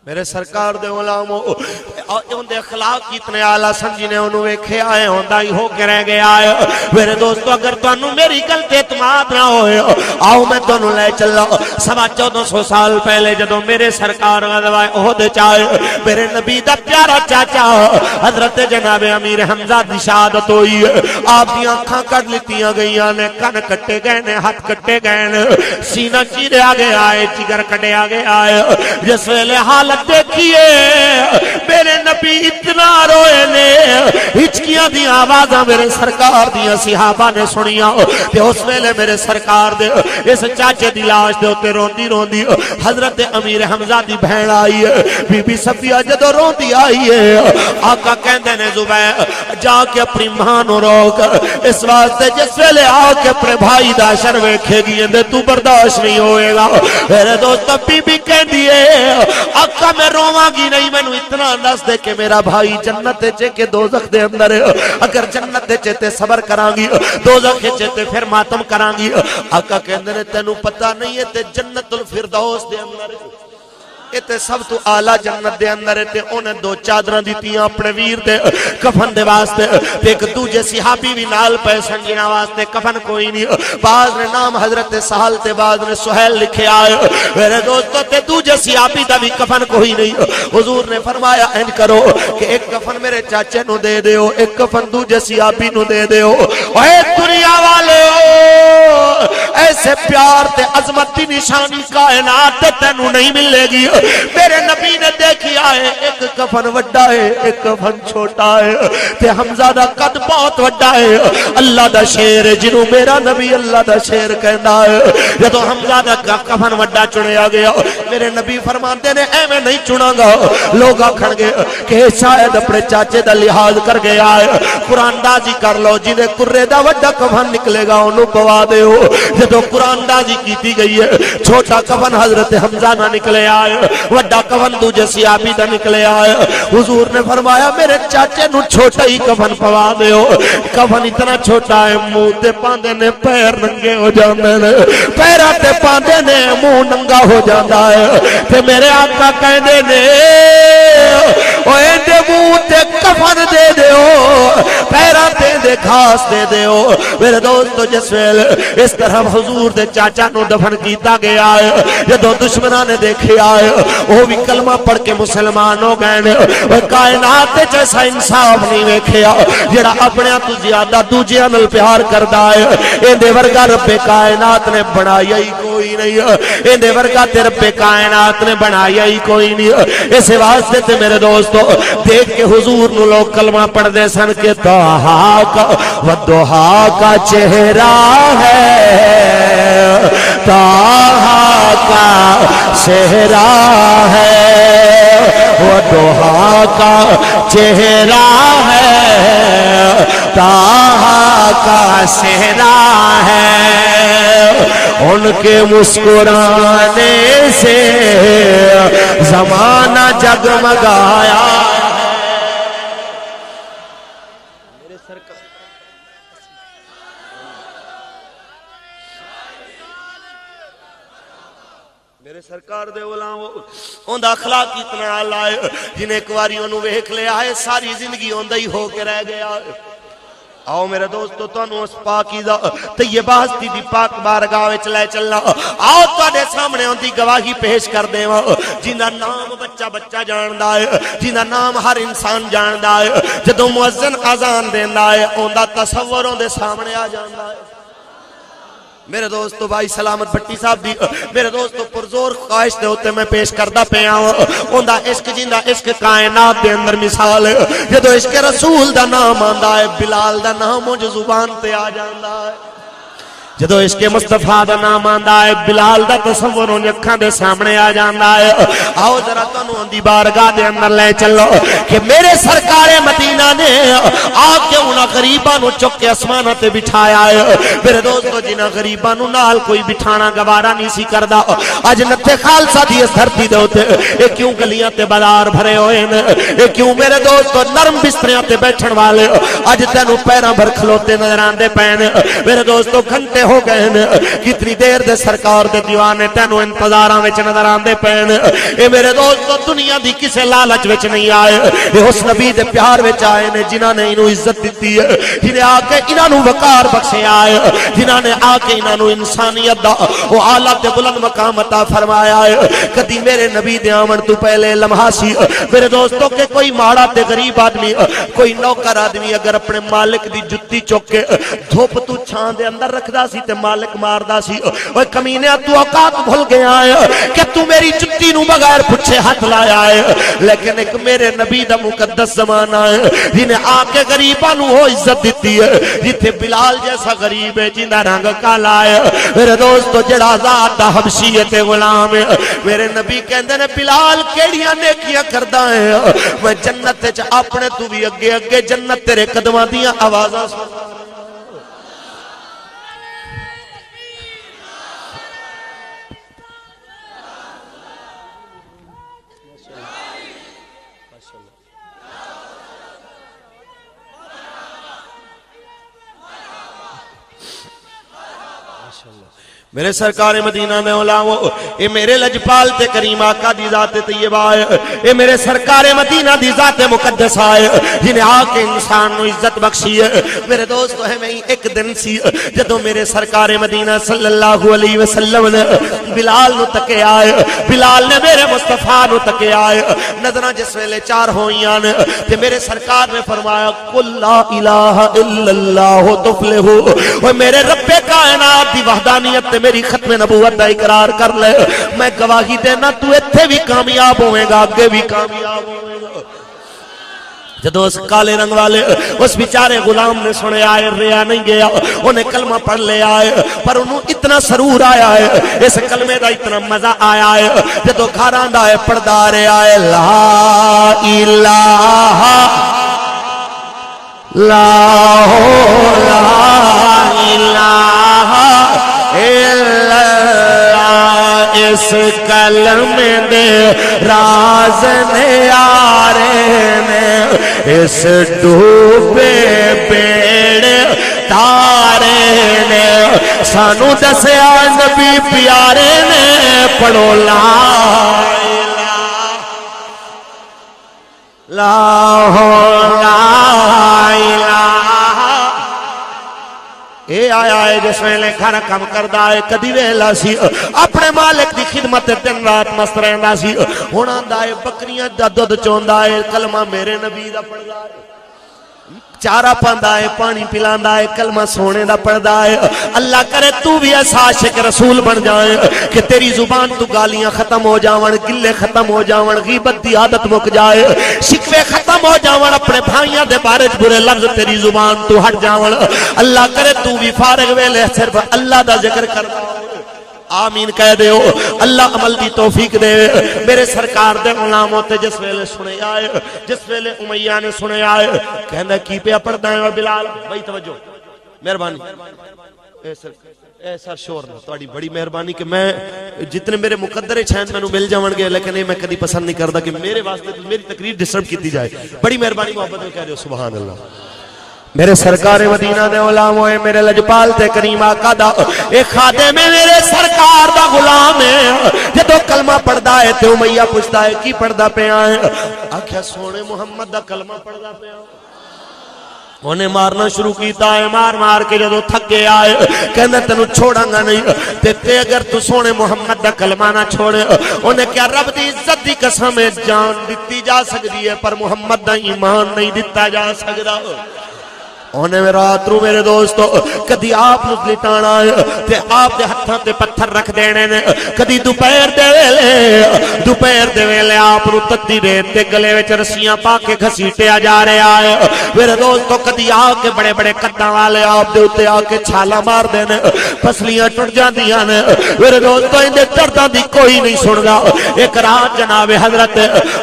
میرے سرکار دے غلاموں ان دے اخلاق کتنے اعلیٰ سمجھی نے انہوں ویکھے آئے ہوندہ ہی ہو کے رہ گیا ہے۔ میرے دوستو اگر تو انہوں میری گلتے اعتماد نہ ہوئے آؤ میں تو انہوں لے چلا 1400 سال پہلے جدو میرے سرکار غزوہ احد چاہے میرے نبی دا پیارا چاچا حضرت جناب امیر حمزہ دی شہادت ہوئی ہے۔ آپ دی آنکھاں کٹ لیتیاں گئیاں نے، کن کٹے گئے نے، ہاتھ کٹے گئے نے، سینہ چیرے آگے آئے، جگر کٹے آگے آئے۔ جس ویلے حالت دیکھیے میرے نبی اتنا روئے نے، ہچکیاں دی آوازاں میرے سرکار دیاں صحابہ نے سنیاں تے اس ویلے میرے سرکار دے اس چاچے دی لاش دے ہوتے روندی روندی حضرت امیر حمزہ دی بہن آئی ہے، بی بی صفیہ جدو روندی آئی ہے۔ آقا کہندے نے زبیر جا کے اپنی ماں نو روک، اس واسطے جس ویلے آ کے اپنے بھائی دا شر ویکھے گی اندے تو برداشت نہیں ہوئے گا۔ میرے دوست بی بی کہندی ہے آقا میں رواں گی نہیں، میں نو اتنا انداز دے کہ میرا بھائی جنت چے کے دوزخ دے اندر ہے، اگر جنت چے تے صبر کران گی، دوزخ چے تے پھر ماتم کران گی۔ آقا کہندے نے تینوں پتہ نہیں ہے تے جنت الفردوس دے اندر ہے، تے سب تو اعلیٰ جنت دے اندر ہے۔ تے انہیں 2 چادراں دیتیاں اپنے ویر دے کفن دے واسطے، تے ایک دوجے صحابی بھی نال پے سنجینا واسطے کفن کوئی نہیں، بعض نے نام حضرت سہل تے بعض نے سہیل لکھے آئے۔ میرے دوستو تے دوجے صحابی دا بھی کفن کوئی نہیں۔ حضور نے فرمایا ان کرو کہ ایک کفن میرے چاچے نو دے دیو، ایک کفن دوجے صحابی نو دے دیو۔ اے دنیا والے ایسے پیار تے عظمت دی نشانی کائنات تے تینوں نہیں ملے گی۔ میرے نبی نے دیکھیا ہے ایک کفن وڈا ہے، ایک کفن چھوٹا ہے، تے حمزہ دا قد بہت وڈا ہے، اللہ دا شیر ہے جنہوں میرا نبی اللہ دا شیر کہنا ہے۔ جدو حمزہ دا کفن وڈا چنیا گیا میرے نبی فرماتے نے اے میں نہیں چنا گا، لوگ آکھن گے کہ شاید اپنے چاچے دا لحاظ کر گیا ہے، قرآن دازی کر لو جنہیں قرے دا وڈا کفن نکلے گا انہوں پوا دے ہو۔ جدو قرآن دازی کیتی گئی ہے چھوٹا کفن حضرت حمزہ نہ نکلے آئے، وڈا کفن دوجے صحابی دا نکلے آئے۔ حضور نے فرمایا میرے چاچے نو چھوٹا ہی کفن پوا دے ہو، کفن اتنا چھوٹا ہے منہ تے پاندے نے پیر ننگے ہو جاندے نے، پیرہ تے پاندے نے منہ ننگا ہو جاندہ ہے۔ تے میرے آقا کہنے نے اوے دے منہ تے کفن دے دے ہو، پیرہ تے دے گھاس دے دے ہو۔ میرے دوستو جس ویل اس طرح حضور دے چاچا نو دفن کیتا گیا ہے، جدو دشمنہ نے دیکھے آئے وہ بھی کلمہ پڑھ کے مسلمان ہو گئے۔ وہ کائنات جیسا انصاف نہیں ویکھیا جڑا اپنے تو زیادہ دوجیاں نال پیار کردا ہے، ایندے ورگا رب کائنات نے بنایا ہی کوئی نہیں، ایندے ورگا تے رب کائنات نے بنایا ہی کوئی نہیں۔ اس واسطے تے میرے دوستو دیکھ کے حضور نو لوگ کلمہ پڑھ دے سن کہ طہا کا والضحا کا چہرہ ہے، طہا کا چہرہ ہے، والضحا کا چہرہ ہے، طہا کا چہرہ ہے، ان کے مسکرانے سے زمانہ جگمگایا ہے۔ میرے سرکار دے غلاموں ان دا اخلاق اتنا اعلیٰ ہے جنہیں ایک باری انہوں ویکھ لیا ہے ساری زندگی اندہ ہی ہو کے رہ گیا ہے۔ آؤ میرے دوستو تانوں اس پاکیزہ طیبہ ہستی دی پاک بارگاہ وچ لے چلنا، آؤ تواڈے سامنے ان دی گواہی پیش کر دیواں جنہاں نام بچہ بچہ جاندا ہے، جنہاں نام ہر انسان جاندا ہے، جدوں مؤذن اذان دیندا ہے اوندا تصور اون دے سامنے آ جاندا ہے۔ میرے دوستو بھائی سلامت بھٹی صاحب دی میرے دوستو پرزور خواہش دے ہوتے میں پیش کردہ پہ آؤں اندہ عشق جندہ عشق کائنات دے اندر مثال ہے، جدو عشق رسول دا نام آندہ ہے بلال دا نام مجھ زبان تے آ جاندہ ہے، جدو عشق مصطفیٰ دا نام آندہ ہے بلال دا تصور ان اکھاں دے سامنے آ جاندہ ہے۔ آؤ ذرا تنو اندی بارگاہ دے اندر لے چلو کہ میرے سرکار مدینہ نے آکے انہاں غریبانو چک کے اسمانہ تے بٹھایا ہے۔ میرے دوستو جنہاں غریبانو نال کوئی بٹھانا گوارا نہیں سی کردہ، آج نتھے خالصہ دی اس دھرتی دے ہوتے اے کیوں گلیاں تے بازار بھرے ہوئے نے، اے کیوں میرے دوستو نرم بستریاں تے بیٹھن والے آج تینو پیراں بھر کھلوتے نظر آندے پین۔ میرے دوستو گھنٹے ہو گئے نے کتنی دیر دے سرکار دے دیوانے تینوں انتظاراں وچ نظر آندے پین اے میرے دوستو دنیا دی کسے لالچ وچ نہیں آئے اے اس نبی دے پیار وچ آئے نے جنہاں نے انہوں عزت دیتی ہے جنہیں آ کے انہاں نوں وقار بخشے آئے جنہاں نے آ کے انہاں نوں انسانیت دا او اعلیٰ تے بلند مقام عطا فرمایا ہے کدی میرے نبی دے آمن تو پہلے لمحہ سی میرے دوستوں کے کوئی ماڑا تے غریب آدمی کوئی نوکر آدمی اگر اپنے مالک دی جتی چوک کے دھوپ تو چھان دے اندر رکھدا سی تے مالک ماردا سی اوے کمینے تو اوقات بھول گیا ہے کہ تو میری جتی نو بغیر پوچھے ہاتھ لایا ہے لیکن ایک میرے نبی دا مقدس زمانہ ہے جنہیں آ کے غریباں نو ہو عزت دیتی ہے جتھے بلال جیسا غریب ہے جنہ رنگ کالا ہے میرے دوستو جڑا ذات دا حبشیت غلام ہے میرے نبی کہندے نے بلال کیڑیاں نیکیاں کردا ہے میں جنت وچ اپنے تو بھی اگے اگے جنت تیرے قدماں دیاں آوازاں سندا میرے سرکار مدینہ میں علامو اے میرے لجپال تے کریم آقا دی ذات طیبہ ہے اے میرے سرکار مدینہ دی ذات مقدس ہے جنہیں آکے انسان نو عزت بخشی ہے میرے دوستو ہے میں ایک دن سی جدو میرے سرکار مدینہ صلی اللہ علیہ وسلم نے بلال نو تکے آئے بلال نے میرے مصطفیٰ نو تکے آئے نظرہ جس ویلے چار ہوئیاں نے تے میرے سرکار نے فرمایا قل لا الہ الا اللہ تفلحو اور میرے رب کائنات دی وحدانیت تے میری ختم نبوت دا اقرار کر لے میں گواہی دینا تو ایتھے بھی کامیاب ہوئے گا آگے بھی کامیاب ہوئے گا جدو اس کالے رنگ والے اس بیچارے غلام نے سنے آئے ریا نہیں گیا انہیں کلمہ پڑھ لے آئے پر انہوں اتنا سرور آیا ہے اس کلمے دا اتنا مزہ آیا ہے جدو گھران دا ہے پردارے آئے لا الہ لا الہ الا اللہ اس کلمے دے راز نیارے نے اس ڈوبے بیڑے تارے نے سانو دسیا نبی پیارے نے پڑھو لا اے آیا ہے جس ویلے کھانا کم کردہ ہے کدی ویلا سی اپنے مالک دی خدمت دن رات مست رہندا سی ہونا دائے بکریاں دا دودھ چوندا ہے کلمہ میرے نبی دا پڑھدا ہے چارہ پاندہ ہے پانی پلاندا ہے کلمہ سونے دا پڑھدا ہے اللہ کرے تو بھی ایسا عاشق رسول بن جائے کہ تیری زبان تو گالیاں ختم ہو جاون گلے ختم ہو جاون غیبت دی عادت مک جائے شکوے ختم ہو جاون اپنے بھائیاں دے بارے برے لفظ تیری زبان تو ہٹ جاون اللہ کرے تو بھی فارغ ویلے صرف اللہ دا ذکر کردا آمین کہہ دے ہو اللہ عمل دی توفیق دے میرے سرکار دے غلاموں تے جس ویلے سنے آئے جس ویلے امیہ نے سنے آئے کہندہ کی پہ پڑھتا ہے اور بلال بھائی توجہ مہربانی اے سر شور نہ توڑی بڑی مہربانی کہ میں جتنے میرے مقدرے چھین میں نو مل جاون گے لیکن میں کدی پسند نہیں کردا کہ میرے واسطے میری تقریر ڈسٹرب کیتی جائے بڑی مہربانی محبت میں کہہ دے سبحان اللہ میرے سرکار مدینہ دے علام ہوئے میرے لجپال تے کریم آقا دا ایک خادم ہے میرے سرکار دا غلام ہے جدو کلمہ پڑھدا ہے تے امیہ پوچھتا ہے کی پڑھدا پہ آئے آکھیا سونے محمد دا کلمہ پڑھدا پہ آئے انہیں مارنا شروع کیتا ہے مار مار کے جدو تھکے آئے کہنے تنو چھوڑا گا نہیں تے اگر تو سونے محمد دا کلمہ نہ چھوڑے انہیں کیا رب دی عزت دی قسم جان دیتی جا سکتی ہے پر محمد دا ایمان نہیں دیتا جا سکتا انہیں رات رو میرے دوستو کدی آپ نسلیتان آئے تے آپ دے ہتھاں تے پتھر رکھ دینے نے کدی دوپہر دے ویلے آپ رو تتی ریت تے گلے وچ رسیاں پا کے گھسیٹے آ جا رہے آئے میرے دوستو کدی آ کے بڑے بڑے قداں والے آپ دے اتے آ کے چھالا مار دینے پسلیاں ٹوٹ جاندیاں نے میرے دوستو اندے درداں دی کوئی نہیں سن گا ایک رات جناب حضرت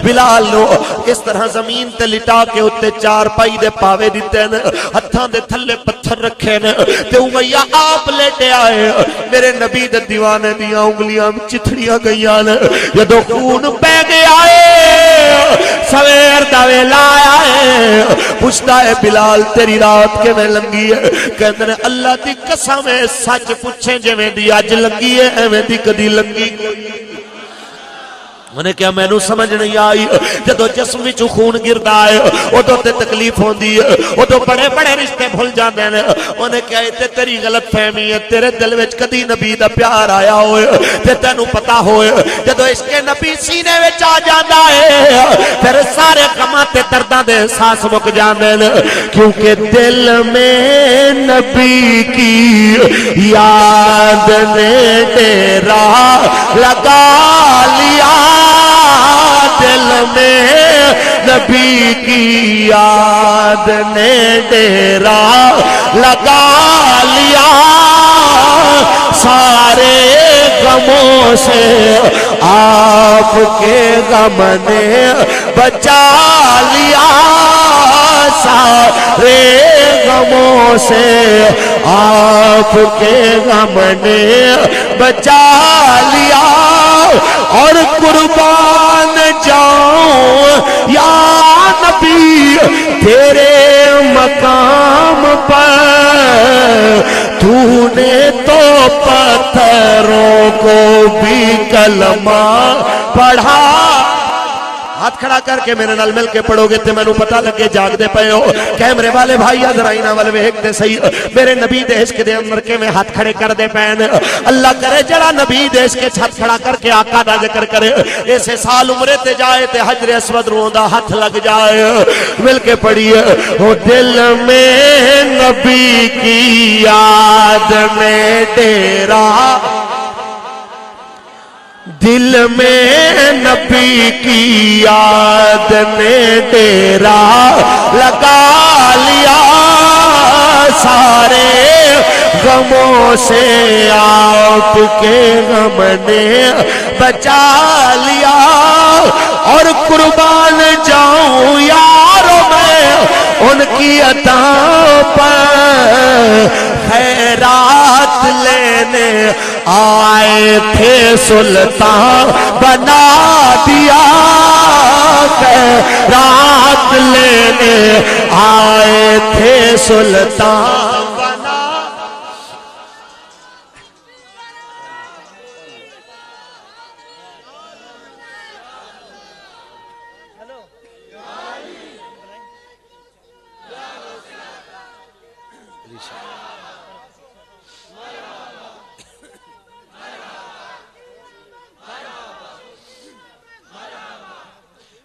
بلال نو اس طرح زمین تے لٹا کے اتے چار پائی دے پاوے دیتے نے ہتھاں دے تھلے پتھر رکھے نے تے امیہ آپ لیٹے آئے میرے نبی دے دیوانے دیاں انگلیاں چتھڑیاں گئیاں نے جدو خون پہ گیا ہے سویر فجر دا ویلا آیا ہے پوچھتا ہے بلال تیری رات کے میں لنگی ہے کہندے نے اللہ دی قسم ہے سچ پوچھیں جویں دی اج لنگی ہے ایویں دی کدی لنگی کوئی انہیں کیا میں نو سمجھ نہیں آئی جدو جسم وچ خون گردا ہے اودوں تے تکلیف ہوندی ہے اودوں بڑے بڑے رشتے بھول جاندے نے انہیں کیا تے تیری غلط فہمی ہے تیرے دل وچ کدی نبی دا پیار آیا ہوئے تے تینوں پتہ ہوئے جدو عشق نبی سینے وچ آ جاندا ہے پھر سارے غماں تے درداں دے احساس مک جاندے نے کیونکہ دل میں نبی کی یاد نے ڈیرا لگا لیا دل میں نبی کی یاد نے ڈیرا لگا لیا سارے غموں سے آپ کے غم نے بچا لیا سارے غموں سے آپ کے غم نے بچا لیا اور قربان جاؤں یا نبی تیرے مقام پر تو نے تو پتھروں کو بھی کلمہ پڑھا ہاتھ کھڑا کر کے میرے نال مل کے پڑھو گے تے میں نو پتہ لگے جاگ دے پئے ہو کیمرے والے بھائی ذرائنا والے ویکھ دے صحیح میرے نبی دے عشق دے اندر کے میں ہاتھ کھڑے کر دے پین اللہ کرے جڑا نبی دے عشق وچ ہاتھ کھڑا کر کے آقا دا ذکر کرے ایسے سال عمرے تے جائے تے حجر اسود روندا ہاتھ لگ جائے مل کے پڑھیے او دل میں نبی کی یاد میں ڈیرا دل میں نبی کی یاد نے ڈیرا لگا لیا سارے غموں سے آپ کے غم نے بچا لیا اور قربان جاؤں یارو میں ان کی عطا پر خیرات لینے آئے تھے سلطان بنا دیا خیرات لینے آئے تھے سلطان بنا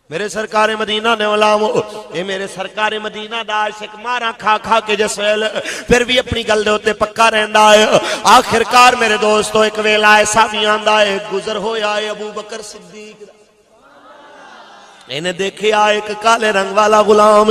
میرے سرکار مدینہ نے علامو اے میرے سرکار مدینہ دا عاشق مارا کھا کھا کے جسویل پھر بھی اپنی گل دے ہوتے پکا رہندا ہے آخرکار میرے دوستو ایک ویلا ایسا بھی آندا ہے گزر ہویا ہے ابو بکر صدیق انہیں دیکھے آئے ایک کالے رنگ والا غلام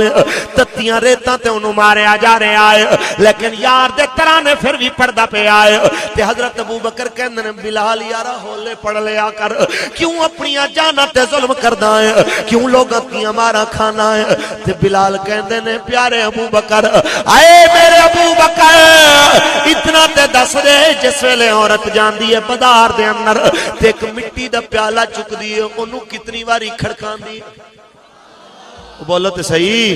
تتیاں ریتاں تے انہوں مارے جا رہے آئے لیکن یار دے ترانے پھر بھی پردہ پہ آئے تے حضرت ابو بکر کہندے نے بلال یارا ہولے پڑھ لیا کر کیوں اپنی جانا تے ظلم کردہ ہے کیوں لوگاں کی ہمارا کھانا ہے تے بلال کہندے نے پیارے ابو بکر آئے میرے ابو بکر اتنا تے دس دے جس ویلے عورت جان دی ہے بازار دے اندر تے ایک مٹی دا پیالہ چک دی ہے انہوں کتنی واری کھڑکان دی بولو تے صحیح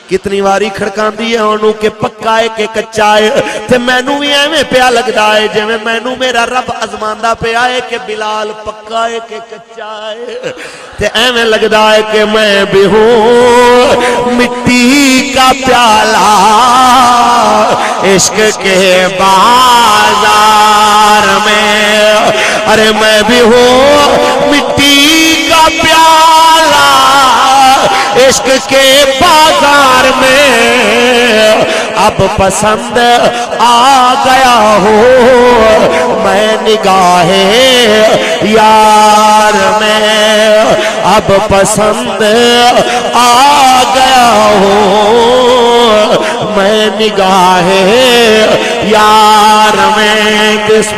کتنی واری کھڑکان دی ہے انہوں کہ پکا ہے کہ کچا ہے تے مینوں بھی ایویں پیا لگدا ہے جے میں مینوں میرا رب ازماندہ پہ آئے کہ بلال پکا ہے کہ کچا ہے تے ایویں لگدا ہے کہ میں بھی ہوں مٹی کا پیالہ عشق کے بازار میں ارے میں بھی ہوں مٹی کا پیالہ عشق کے بازار میں اب پسند آ گیا ہو میں نگاہ یار میں اب پسند آ گیا ہو میں نگاہ یار میں جس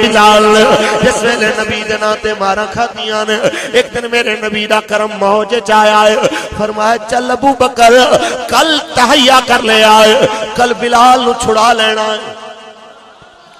ویلے نبی دنا تے مارا کھاتیاں نے ایک دن میرے نبی دا کرم موج چایا ہے فرمایا چل ابو بکر کل تہیا کر لے آئے کل بلال نو چھڑا لینا ہے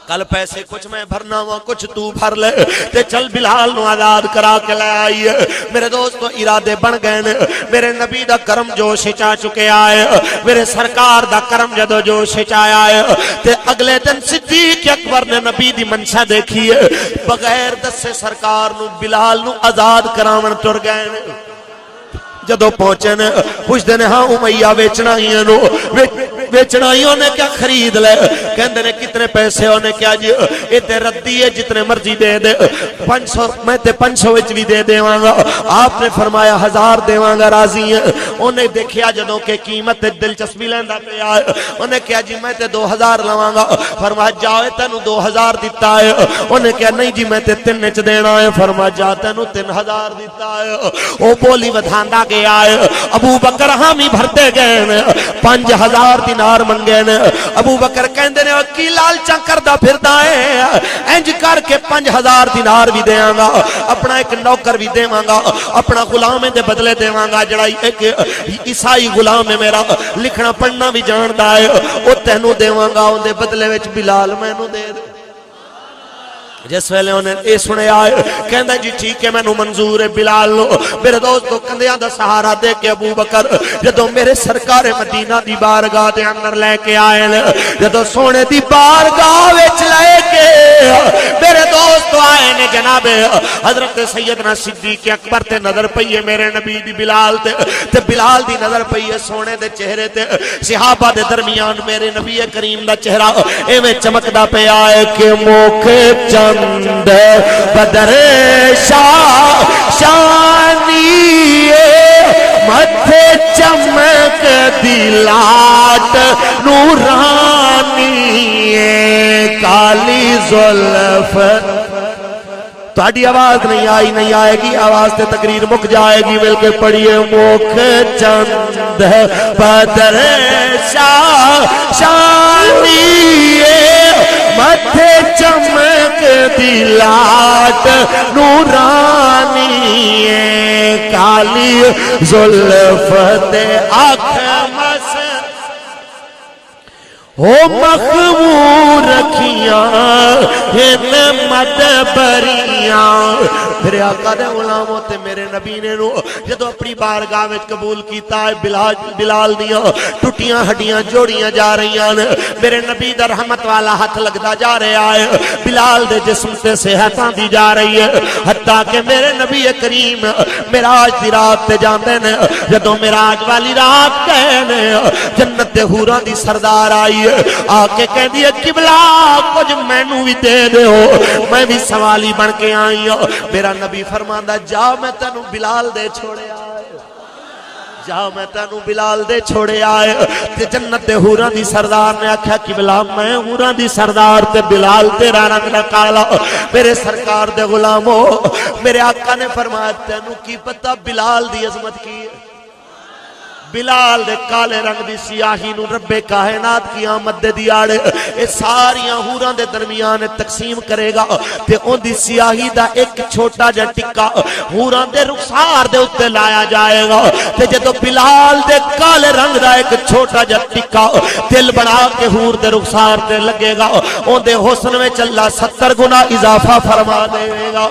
کل پیسے کچھ میں بھرنا ہوا کچھ تو بھر لے تے چل بلال نو آزاد کرا کے لے آئی میرے دوستو ارادے بن گئے نے میرے نبی دا کرم جوش چا چکے آئے میرے سرکار دا کرم جدو جوش چایا ہے تے اگلے دن صدیق اکبر نے نبی دی منشا دیکھی ہے بغیر دسے سرکار نو بلال نو آزاد کراون ٹر گئے نے جدو پہنچے نے پوچھتے نے ہاں امیہ ویچنائیوں نے کیا خرید لے کہندے نے کتنے پیسے ہونے کیا جی ایتے ردی ہے جتنے مرضی دے دے 500 میں تے 500 وچ بھی دے دے وانگا آپ نے فرمایا 1000 دے وانگا راضی ہیں انہیں دیکھیا جدوں کہ قیمت دلچسپی لیندہ پہ آئے انہیں کہا جی میں تے 2000 لوانگا فرمایا جاؤے تینو 2000 دیتا ہے انہیں کہا نہیں جی میں تے 3 وچ دینا ہے فرمایا جا تینو 3000 دیتا ہے او بولی ودھاندہ کے آئے ابو بکر حامی بھرتے گئے 5000 دینار منگے نے ابو بکر کہندے نے کی لالچاں کردہ پھردا ہے انج کر کے 5000 دینار بھی دیاں گا اپنا ایک نوکر بھی دیواں گا اپنا غلام دے بدلے دیواں گا جڑا ایک عیسائی غلام ہے میرا لکھنا پڑھنا بھی جاندا ہے او تینو دیواں گا اون دے بدلے وچ بلال مینوں دے دے جس ویلے انہیں اے سنے آئے کہندہ جی ٹھیک ہے میں نو منظور ہے بلال لو میرے دوستو کندیاں دا سہارا دے کے ابو بکر جدو میرے سرکار مدینہ دی بارگاہ دے اندر لے کے آئے جدو سونے دی بارگاہ وچ لے کے میرے دوستو آئے نے جناب حضرت سیدنا صدیق اکبر تے نظر پئیے میرے نبی دی بلال تے بلال دی نظر پئیے سونے دے چہرے تے صحابہ دے درمیان میرے نبی کریم دا چہرہ ایویں چمکدا پہ آئے کہ موکے چند بدر شانی متھے چمک دلات نورانی کالی زلف تھوڑی آواز نہیں آئے گی آواز تے تقریر مک جائے گی مل کے پڑھیے موکھ چند بدر شانی متھے چمک دلات نورانی کالی زلف تے آنکھ او مخمور رکھیاں ہن مدبریاں پھر آقا دے غلاموں تے میرے نبی نے نو جدو اپنی بارگاہ میں قبول کیتا ہے بلال دیاں ٹوٹیاں ہڈیاں جوڑیاں جا رہیاں میرے نبی دا رحمت والا ہاتھ لگدا جا رہا ہے بلال دے جسم تے صحتاں دی جا رہی ہے حتیٰ کہ میرے نبی کریم معراج دی رات تے جاندے نے جدو معراج والی رات کہنے جنت دے حوراں دی سردار آئی آکے کہہ دیا قبلہ کچھ مینوں بھی دے دے ہو میں بھی سوالی بن کے آئی ہوں میرا نبی فرماندہ جاؤ میں تینوں بلال دے چھوڑے آئے جاؤ میں تینوں بلال دے چھوڑے آئے تے جنت دے حوراں دی سردار نے آکھا قبلہ میں حوراں دی سردار تے بلال تیرا رنگ نہ کالا میرے سرکار دے غلاموں میرے آقا نے فرمایا تینوں کی پتہ بلال دی عظمت کی بلال دے کالے رنگ دی سیاہی نو رب کائنات کی آمد دے دیاڑے اے ساریاں حوراں دے درمیان تقسیم کرے گا تے ان دی سیاہی دا ایک چھوٹا جا ٹکا حوراں دے رخسار دے اتے لایا جائے گا تے جدو بلال دے کالے رنگ دا ایک چھوٹا جا ٹکا دل بڑھا کے حور دے رخسار دے لگے گا ان دے حسن میں چلا 70 گنا اضافہ فرما دے گا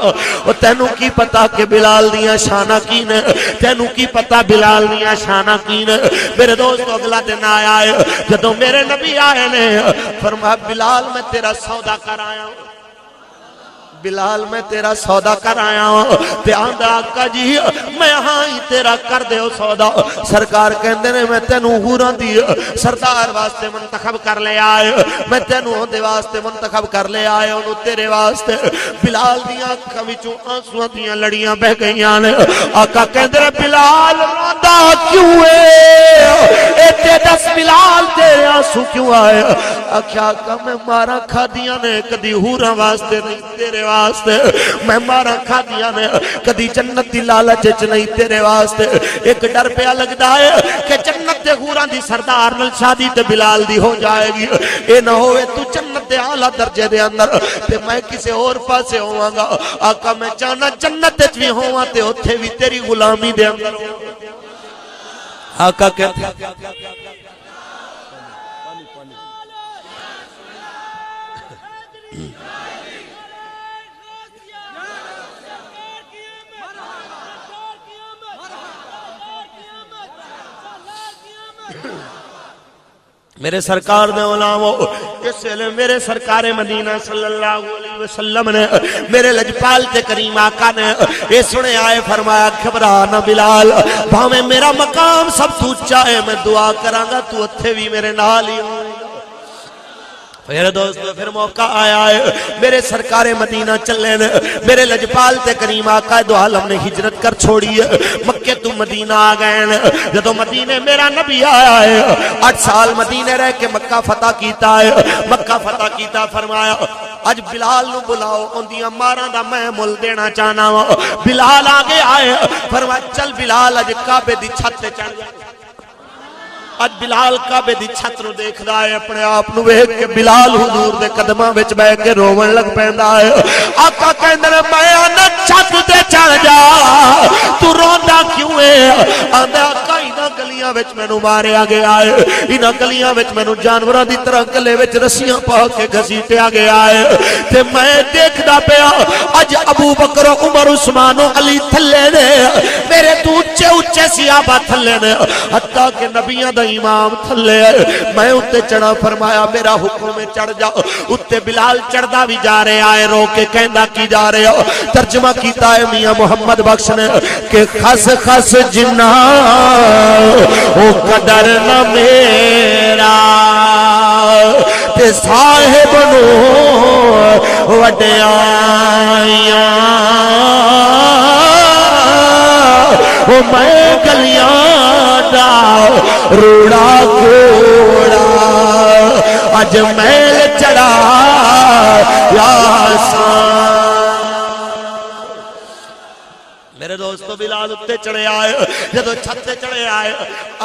تینوں کی پتا کہ بلال دیاں شانہ کی نے تینوں کی پتا بلال دیاں شانہ میرے دوست اگلا دن آیا ہے جدو میرے نبی آئے نے فرمایا بلال میں تیرا سودا کر آیا ہوں بلال میں تیرا سودا کر آیا ہوں تے آندہ آقا جی میں ہاں ہی تیرا کر دے ہو سودا سرکار کہندے نے میں تینوں حوراں دی سردار واسطے منتخب کر لے آئے میں تینوں ہوندے واسطے منتخب کر لے آئے انہوں تیرے واسطے بلال دیاں آنکھاں وچوں آنسواں دیاں لڑیاں بہ گئیاں نے آقا کہندے نے بلال روندا کیوں ہے اے دس بلال تیرے آنسو کیوں آئے آکھا آقا میں مارا کھا دیاں نے کدی حوراں واسطے نہیں تیرے واسطے میں مارا کھا دیا نے کدی جنت دی لالچ نہیں تیرے واسطے ایک ڈر پہ لگدا ہے کہ جنت دے حوراں دی سردار نال شادی تے بلال دی ہو جائے گی اے نہ ہوئے تو جنت دے اعلیٰ درجے دے اندر تے میں کسے اور پاسے ہوں گا آقا میں چاہنا جنت تے بھی ہوں تے اتھے بھی تیری غلامی دے اندر ہوں آقا کہتے میرے سرکار دے علماء اس ویلے میرے سرکار مدینہ صلی اللہ علیہ وسلم نے میرے لجپال تے کریم آقا نے یہ سنے آئے فرمایا گھبرا نہ بلال بھاویں میرا مقام سب تو اونچا ہے میں دعا کراں گا تو اتھے بھی میرے نال ہی ہوئے گا پھر دوستو پھر موقع آیا ہے میرے سرکار مدینہ چلے نے میرے لجپال تے کریم آقا دو عالم نے ہجرت کر چھوڑی ہے مکہ تو مدینہ آ گئے نے جدو مدینہ میرا نبی آیا ہے 8 سال مدینہ رہ کے مکہ فتح کیتا ہے مکہ فتح کیتا فرمایا اج بلال نو بلاؤ اندیاں ماراں دا میں مل دینا چاہنا وا بلال آگے آئے فرمایا چل بلال اج کعبے دی چھت تے چڑھ جا اج بلال کعبے دی چھت نو دیکھدا ہے اپنے آپ نو ویکھ کے بلال حضور دے قدماں وچ بیٹھ کے روون لگ پیندا ہے آقا کہندے نے میں انا چھت تے چڑھ جا تو روندا کیوں ہے آندا آقا انہاں گلیاں وچ مینوں ماریا گیا ہے انہاں گلیاں وچ مینوں جانوراں دی طرح گلے وچ رسیاں پا کے گھسیٹیا گیا ہے تے میں دیکھدا پیا اج ابو بکر عمر عثمان علی تھلے نے میرے تو اونچے اونچے صحابہ تھلے نے حتیٰ کہ نبیاں دا امام تھلے میں اتے چڑھا فرمایا میرا حکم میں چڑھ جا اتے بلال چڑھدا بھی جا رہے آئے رو کے کہندا کی جا رہے ہو ترجمہ کیتا ہے میاں محمد بخش نے کہ خس خس جنہ او قدر نہ میرا تے صاحب نو وڈیاں او میں گلیاں دا روڑا کوڑا اج میل چڑھا یا سان میرے دوستو بلال اتے چڑھے آئے جدو چھت تے چڑھے آئے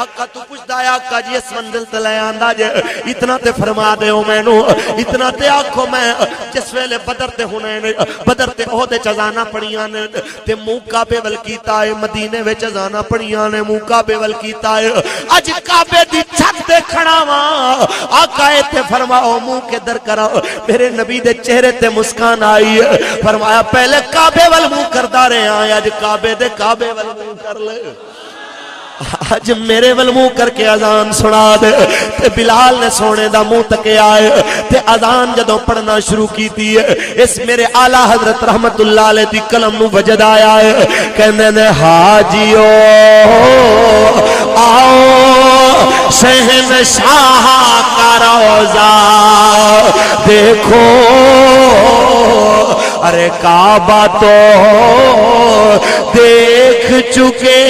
آقا تو پوچھدا ہے آقا جی اس منزل تے لے آندا جے اتنا تے فرما دے مینوں اتنا تے آکھو میں جس ویلے بدر تے حنین بدر تے عہد وچ اذاناں پڑھیاں نے تے منہ کعبے ول کیتا ہے مدینے وچ اذاناں پڑھیاں نے منہ کعبے ول کیتا ہے اج کعبے دی چھت دیکھنا وا آقا تے فرماؤ منہ کے در کرا میرے نبی دے چہرے تے مسکان آئی ہے فرمایا پہلے کعبے ول منہ کردا رہے ہیں اج کعبے دے کعبے ول منہ کر لے آج میرے ول منہ کر کے اذان سنا دے تے بلال نے سونے دا منہ تکے آئے تے اذان جدوں پڑھنا شروع کیتی ہے اس میرے اعلی حضرت رحمت اللہ علیہ دی قلم نو وجد آیا ہے کہندے نے حاجیو آؤ شہنشاہ کا روضہ دیکھو ارے کعبہ تو دیکھ چکے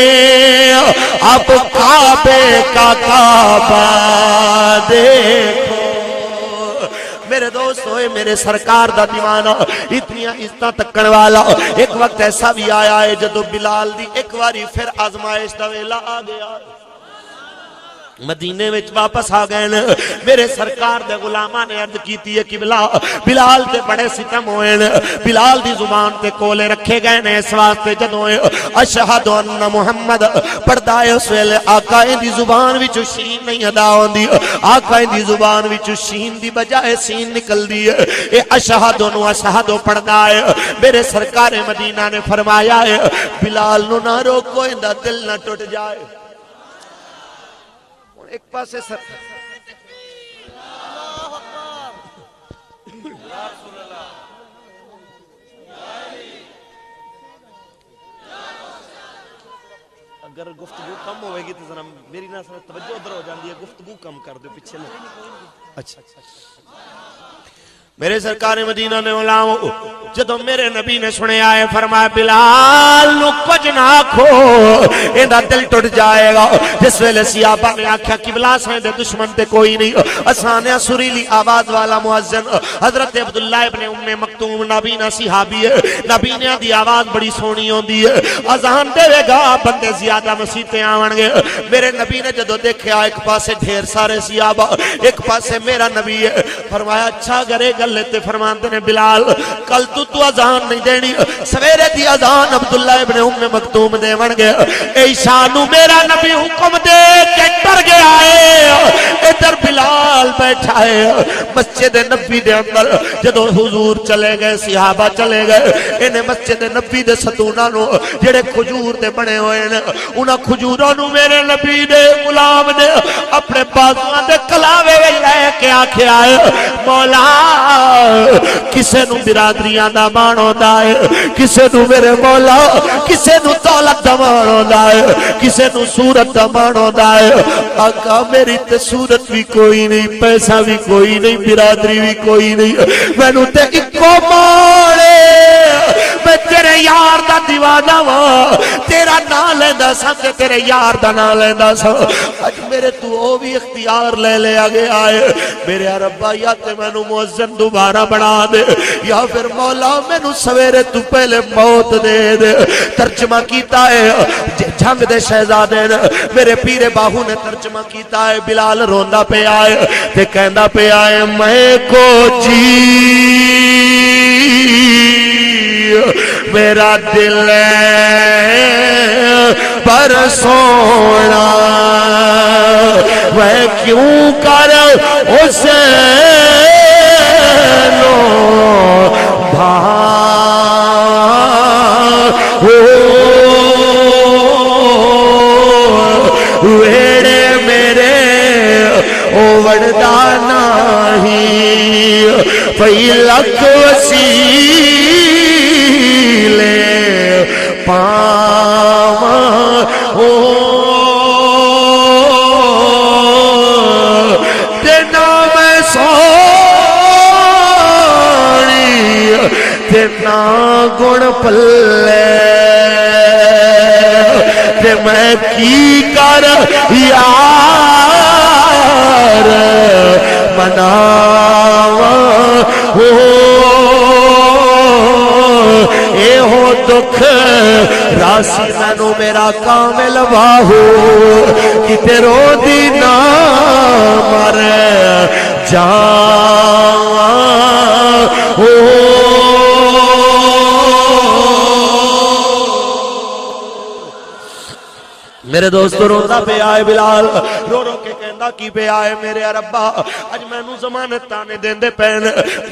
اب کعبے کا کعبہ دیکھو میرے دوست ہوئے میرے سرکار دا دیوانہ اتنی عزتاں تکن والا ایک وقت ایسا بھی آیا ہے جدو بلال دی ایک واری پھر آزمائش دا ویلا آ گیا مدینے وچ واپس آ گئے میرے سرکار دے غلاماں نے عرض کیتی ہے کہ بلال تے بڑے ستم ہوئے بلال دی زبان تے کولے رکھے گئے نے اس واسطے جدوں اشہد ان محمد پڑھدا ہے اس ویلے آقا دی زبان وچ شین نہیں ادا ہوندی آقا دی زبان وچ شین دی بجائے سین نکلدی ہے اے اشہد نو اشہد پڑھدا ہے میرے سرکار مدینہ نے فرمایا ہے بلال نو نہ روکو ایندا دل نہ ٹوٹ جائے ایک پاسے سر اگر گفتگو کم ہوئے گی تو ذرا میری نہ سر توجہ ادھر ہو جاندی ہے گفتگو کم کر دو پیچھے لے اچھا میرے سرکار مدینہ نے علماء جدو میرے نبی نے سنے آئے فرمایا بلال نو کچھ نہ کھو ایندا دل ٹوٹ جائے گا جس ویلے صحابہ نے آکھیا قبلہ سائیں دے دشمن تے کوئی نہیں اسانے سریلی آواز والا مؤذن حضرت عبداللہ ابن ام مکتوم نبی نہ صحابی ہے نبی نے دی آواز بڑی سونی ہوندی ہے اذان دے گا بندے زیادہ مسیتے آون گے میرے نبی نے جدو دیکھیا ایک پاسے ڈھیر سارے صحابہ ایک پاسے میرا نبی ہے فرمایا اچھا کرے گل تے فرماندے نے بلال کل تو نو تو اذان نہیں دینی سویرے دی اذان عبداللہ ابن ام مکتوم دیون گے عیسیٰ نو میرا نبی حکم دے کے ڈر گیا ہے ادھر بلال بیٹھا ہے مسجد نبی دے اندر جدو حضور چلے گئے صحابہ چلے گئے انہیں مسجد نبی دے ستونہ نو جڑے کھجور دے بنے ہوئے انہاں کھجوروں نو میرے نبی دے غلام نے اپنے بازوان دے کلاوے لے کے آکھے آئے مولا کسے نو برادریاں دا مان ہوندا ہے کسے نو میرے مولا کسے نو دولت دا مان ہوندا ہے کسے نو صورت دا مان ہوندا ہے آقا میری تے صورت بھی کوئی نہیں پیسہ بھی کوئی نہیں برادری بھی کوئی نہیں میں نو تے اکو مانے میں تیرے یار دا دیوانہ ہوا تیرا نام لیندہ سا تیرے یار دا نام لیندہ سا آج میرے تو او بھی اختیار لے لے آگے آئے میرے ربا یا تے میں نو مؤذن دوبارہ بنا دے یا پھر مولا میں نو سویرے تو پہلے موت دے دے ترجمہ کیتا ہے جھنگ دے شہزادے نے میرے پیر باہو نے ترجمہ کیتا ہے بلال روندہ پہ آئے تے کہندہ پہ آئے میں کو جی میرا دل پر سونا میں کیوں کر اسے لو ویڑے میرے او وردانا ہی پئی لکھ وسیلے پاواں تے نام سونی تے نا گن پلے تے میں کی کر یار مناواں اے ہو دکھ راسی مینو میرا کامل باہو کتے رو دی نہ مر جاواں میرے دوست روندہ پہ آئے بلال رو رو کے کہندہ کی پہ آئے میرے ربا اج میں نو زمانت تانے دیندے پہن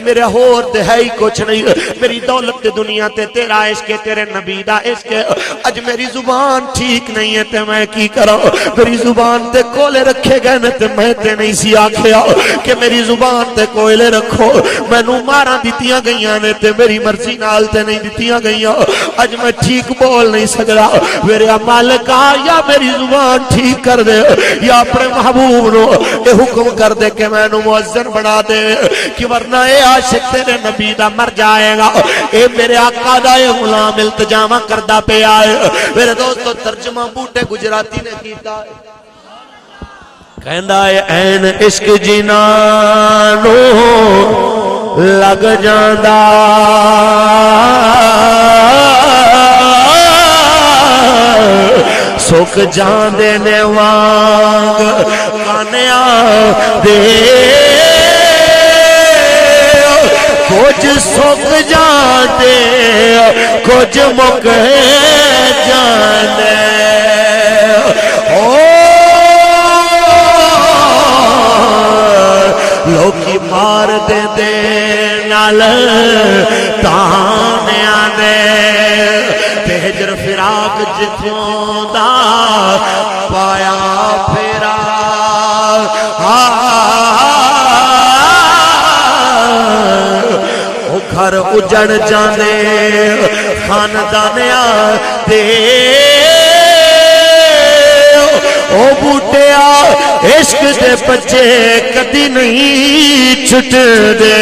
میرے ہور دے ہے ہی کچھ نہیں میری دولت دے دنیا تے تیرا عشق ہے تیرے نبی دا عشق ہے اج میری زبان ٹھیک نہیں ہے تے میں کی کرا میری زبان تے کولے رکھے گئے نے تے میں تے نہیں سی آکھیا کہ میری زبان تے کولے رکھو میں نو مارا دیتیاں گئیاں نے تے میری مرضی نال تے نہیں دیتیاں گئیاں اج میں ٹھیک بول نہیں سکدا میرے مالکا یا میری زبان ٹھیک کر دے یا اپنے محبوب نو اے حکم کر دے کہ میں نو مؤذن بنا دے کہ ورنہ اے عاشق تیرے نبی دا مر جائے گا اے میرے آقا دا اے غلام التجامہ کردہ پہ آئے میرے دوستو ترجمہ بوٹے گجراتی نے کیتا ہے کہندہ اے این عشق جنانو لگ جاندہ سوک جان دینے وانگ کانیاں دے کچھ سوک جان دے کچھ مک جان دے لوکی مار دے دے نال تانیاں دے ہجر فراق جتوں دا پایا پھرا او گھر اجڑ جانے خاندانیاں دے او بوٹیا عشق دے بچے کدی نہیں چھٹ دے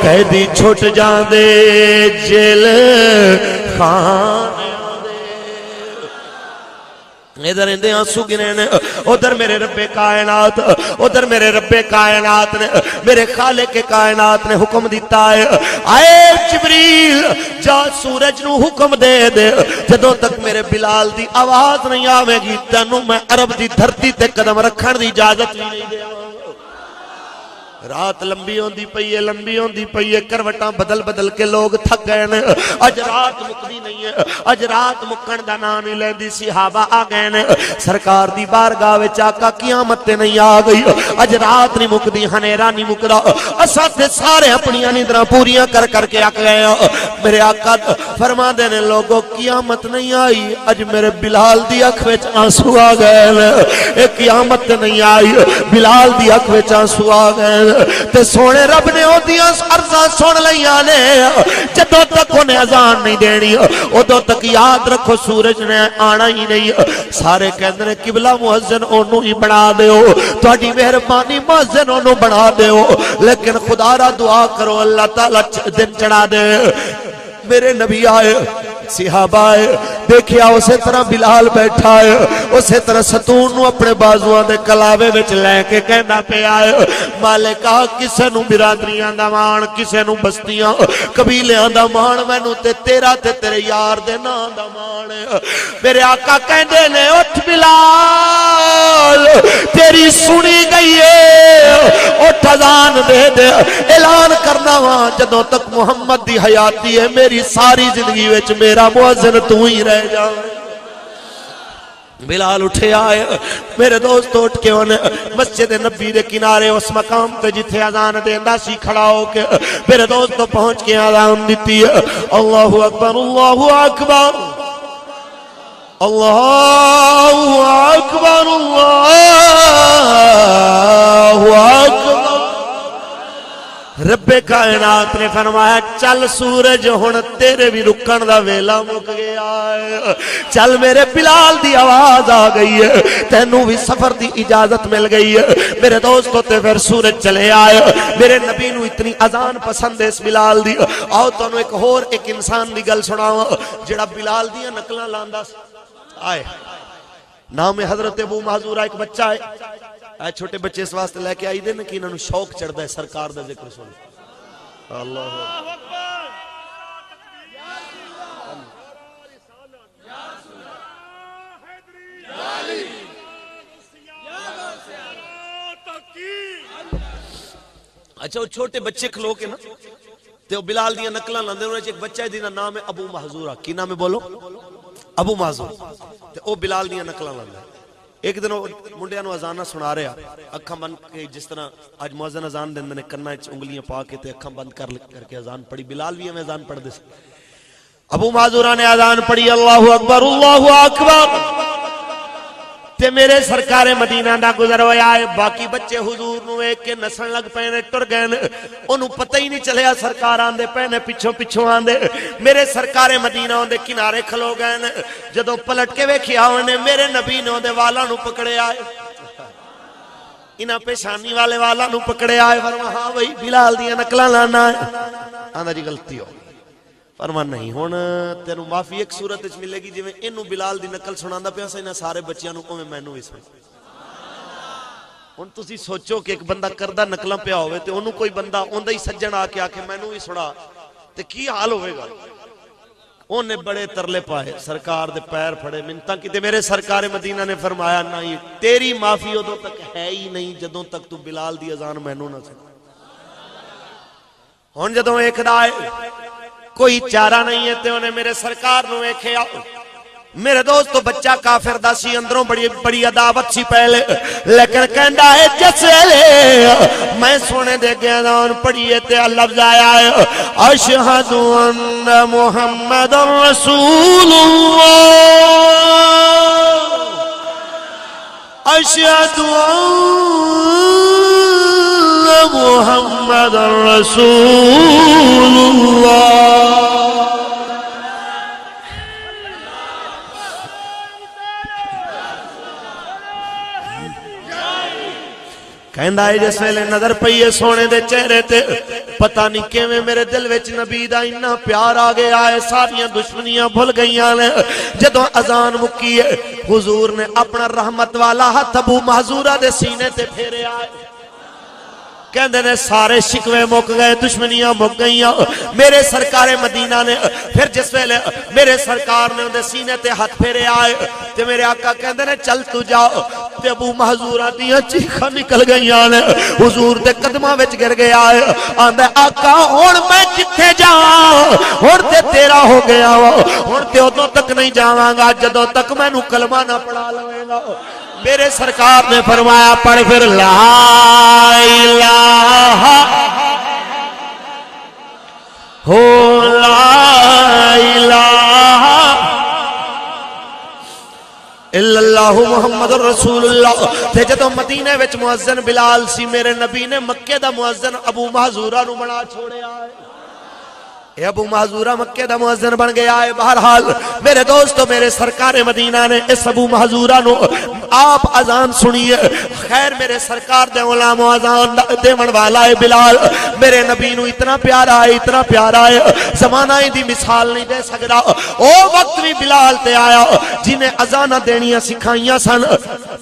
قیدی چھوٹ جان دے جیل خان ادھر اندے آنسو گنے نے ادھر میرے رب کائنات ادھر میرے رب کائنات نے میرے خالق کائنات نے حکم دیتا ہے آئے جبریل جا سورج نو حکم دے دے جدوں تک میرے بلال دی آواز نہیں آوے گی تینوں میں عرب دی دھرتی تے قدم رکھن دی اجازت بھی نہیں دے رات لمبی ہوندی پئی ہے، لمبی ہوندی پئی ہے، کروٹاں بدل بدل کے لوگ تھک گئے نے، اج رات مکدی نہیں ہے، اج رات مکن دا نام نہیں لیندی، صحابہ آ گئے نے سرکار دی بارگاہ وچ، آقا قیامت تے نہیں آ گئی، اج رات نہیں مکدی، ہنیرا نہیں مکدا، اساں تے سارے اپنی نیندراں پوریاں کر کر کے آ گئے ہیں۔ میرے آقا فرما دے نے لوگوں قیامت نہیں آئی، اج میرے بلال دی اکھ وچ آنسو آ گئے، اے قیامت تے نہیں آئی، بلال دی اکھ وچ آنسو آ گئے تے سونے رب نے اودیاں عرضاں سن لیاں نے، جدوں تک انہیں اذان نہیں دینی ادوں تک یاد رکھو سورج نے آنا ہی نہیں۔ سارے کہندے نے قبلہ مؤذن اونوں ہی بنا دیو، تہاڈی مہربانی مؤذن اونوں بنا دیو، لیکن خدا را دعا کرو اللہ تعالی دن چڑھا دے۔ میرے نبی آئے، صحابہ آئے، دیکھیا اسی طرح بلال بیٹھا ہے، اسی طرح ستون نو اپنے بازوان دے کلاوے وچ لے کے کہنا پہ آئے، مالکہ کسے نو برادریاں دا مان، کسے نو بستیاں قبیلیاں دا مان، مینوں تے تیرا تے تیرے یار دے نام دا مان ہے۔ میرے آقا کہندے نے اٹھ بلال تیری سنی گئی ہے، اٹھ اذان دے دے، اعلان کرنا وہاں جدوں تک محمد دی حیاتی ہے میری ساری زندگی وچ میرا مؤذن تو ہی رہ جا۔ بلال اٹھے آئے، میرے دوست اٹھ کے انہیں مسجد نبی دے کنارے اس مقام تے جتھے اذان دیندا سی کھڑا ہو کے میرے دوست تو پہنچ کے اذان دیتی ہے، اللہ اکبر اللہ اکبر اللہ اکبر اللہ اکبر۔ رب کائنات نے فرمایا چل سورج ہن تیرے بھی رکن دا ویلا مک گیا ہے، چل میرے بلال دی آواز آ گئی ہے، تینوں بھی سفر دی اجازت مل گئی ہے۔ میرے دوستو تے پھر سورج چلے آئے، میرے نبی نو اتنی اذان پسند ہے اس بلال دی۔ آؤ تانوں ایک ہور ایک انسان دی گل سناواں جڑا بلال دیاں نقلاں لاندا آئے، نام ہے حضرت ابو محذورہ، ایک بچہ ہے، چھوٹے بچے اس واسطے لے کے آئی دے نا کہ انہوں نے شوق چڑھدا ہے سرکار دا ذکر سن۔ اللہ اکبر، اچھا وہ چھوٹے بچے کھلو کے نا تے وہ بلال دیاں نقلاں لاندے، انہوں نے ایک بچہ ہے جنہاں نام ہے ابو محذورہ، کی نام ہے بولو؟ ابو محذور، تے وہ بلال دیاں نقلاں لاندا ہے۔ ایک دن منڈیاں نو اذانہ سنا رہا، اکھاں بند کے جس طرح آج مؤذن اذان دیندے نے کنا وچ انگلیاں پا کے تے اکھاں بند کر کے اذان پڑھی، بلال بھی ہمیں اذان پڑھ دے سی۔ ابو معذورہ نے اذان پڑھی اللہ اکبر اللہ اکبر تے میرے سرکار مدینہ دا گزر ہویا ہے، باقی بچے حضور نو ایک کے نسن لگ پینے ٹر گئے، انہوں پتہ ہی نہیں چلیا سرکار آندے پینے پچھوں پچھوں آندے، میرے سرکار مدینہ آندے کنارے کھلو گئے، جدو پلٹ کے ویکھیا انہیں میرے نبی نے آندے والا نو پکڑے آئے، انہاں پیشانی والے والا نو پکڑے آئے، فرما ہاں بھئی بلال دیاں نقلاں لانا ہے، آندہ جی غلطی ہو فرمان نہیں ہون تینوں معافی ایک صورت اچھ ملے گی، جویں انہوں بلال دی نقل سناندہ پیا سا انہاں سارے بچیاں نو میں مینوں بھی سن۔ ہن تسی سوچو کہ ایک بندہ کردہ نقلاں پیا ہوئے تے انہوں کوئی بندہ اوندہ ہی سجن آ کے مینوں بھی سنا تے کی حال ہوئے گا؟ انہیں بڑے ترلے پائے، سرکار دے پیر پھڑے منتاں کی تے میرے سرکار مدینہ نے فرمایا نہیں تیری معافی ادوں تک ہے ہی نہیں جدوں تک تو بلال دی اذان مینوں نہ سنا۔ ہن جدوں ایک دائے کوئی چارہ نہیں ہے تے انہیں میرے سرکار نو ایکھے آؤ، میرے دوست تو بچہ کافر دا سی، اندروں بڑی عداوت سی پہلے، لیکن کہندا ہے جس لے میں سونے دے گیا دان پڑھیے تے لفظ آیا ہے اشہد ان محمد رسول اللہ، اشہد ان محمد رسول اللہ۔ کہندہ ہے جس ویلے نظر پئیے سونے دے چہرے تے پتہ نہیں کیویں میرے دل وچ نبی دا اتنا پیار آ گیا ہے، ساریاں دشمنیاں بھول گئیاں نے۔ جدوں اذان مکی ہے حضور نے اپنا رحمت والا ہاتھ ابو محذورہ دے سینے تے پھیرے آئے، کہندے نے سارے شکوے مک گئے دشمنیاں مک گئیاں میرے سرکار مدینہ نے پھر جس ویلے میرے سرکار نے اندے سینے تے ہاتھ پھیرے آئے تے میرے آقا کہندے نے چل تو جاؤ تے ابو محذورہ دیاں چیخاں نکل گئیاں نے حضور دے قدماں وچ گر گیا ہے آندا آقا ہن میں کتھے جاواں ہن تے تیرا ہو گیا وا ہن تے ادوں تک نہیں جاواں گا جدوں تک مینوں کلمہ نہ پڑھا لویں گا میرے سرکار نے فرمایا پڑھ پھر لا الہ ہو لا الہ الا اللہ محمد رسول اللہ تے جدوں مدینے وچ مؤذن بلال سی میرے نبی نے مکے دا مؤذن ابو محذورہ نو بنا چھوڑیا ہے اے ابو محذورہ مکے دا مؤذن بن گیا ہے بہرحال میرے دوستو میرے سرکار مدینہ نے اس ابو محذورہ نو آپ اذان سنیے خیر میرے سرکار دے غلام اذان دیون والا ہے بلال میرے نبی نو اتنا پیارا ہے زمانہ دی مثال نہیں دے سکدا او وقت بھی بلال تے آیا جنہیں اذاناں دینیاں سکھائیاں سن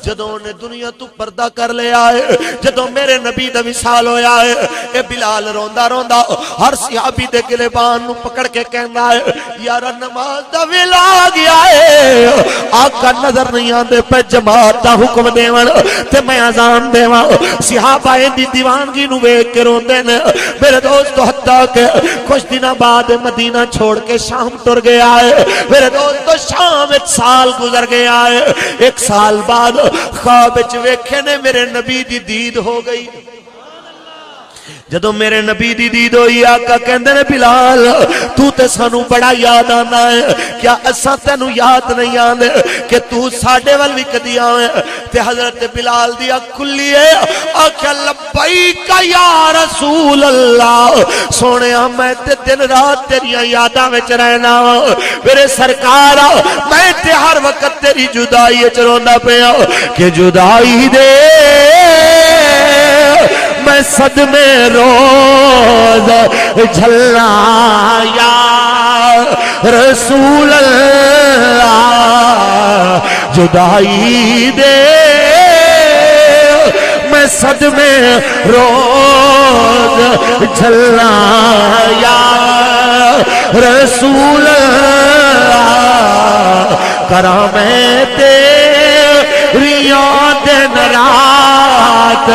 جدوں نے دنیا تو پردہ کر لیا ہے جدوں میرے نبی دا وصال ہویا ہے اے بلال روندا روندا ہر صحابی دے گلبان نو پکڑ کے کہندا ہے یار نماز دا ویلا آ گیا ہے آقا نظر نہیں آندے پہ جماعت دا حکم دیون تے میں اذان دیواں صحابہ دی دیوانگی نو ویکھ کے روندے نے میرے دوست حتیٰ کہ کچھ دنوں بعد مدینہ چھوڑ کے شام ٹر گیا ہے میرے دوست شام ایک سال گزر گیا ہے ایک سال بعد خواب وچ ویکھے نے میرے نبی دی دید ہو گئی جدوں میرے نبی دی دید ہوئی آقا کہندے نے بلال تو تے سانو بڑا یاد آنا ہے کیا اساں تینوں یاد نہیں آندے کہ تو ساڈے ول وی کدی آویں تے حضرت بلال دی اکھ کھلی ہے آکھیا لبیک یا رسول اللہ سونیا میں تے دن رات تیریاں یاداں وچ رہنا میرے سرکار میں تے ہر وقت تیری جدائی وچ روندا پیا کہ جدائی دے میں صدمے روز جھلنا یا رسول اللہ جدائی دے میں صدمے روز جھلنا یا رسول اللہ کراں میں تیریاں دن رات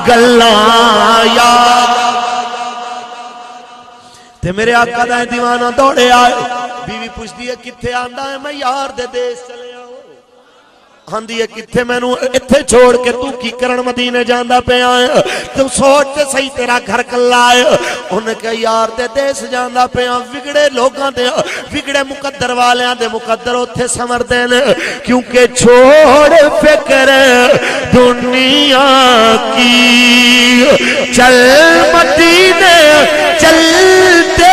گلاں یاد تے میرے آقا دا دیوانہ دوڑے آئے بیوی پوچھتی ہے کتھے آندا ہے میں یار دے دیس چلے آندی ہے کتھے میں نو اتھے چھوڑ کے تو کی کرن مدینے جاندہ پہ آئے تو سوچتے صحیح تیرا گھر کلا آئے انہیں کہا یار دے دیس جاندہ پہ آئے وگڑے لوگاں دے وگڑے مقدر والیاں دے مقدر اتھے سمر دینے کیونکہ چھوڑ فکر دنیا کی چل مدینے چلتے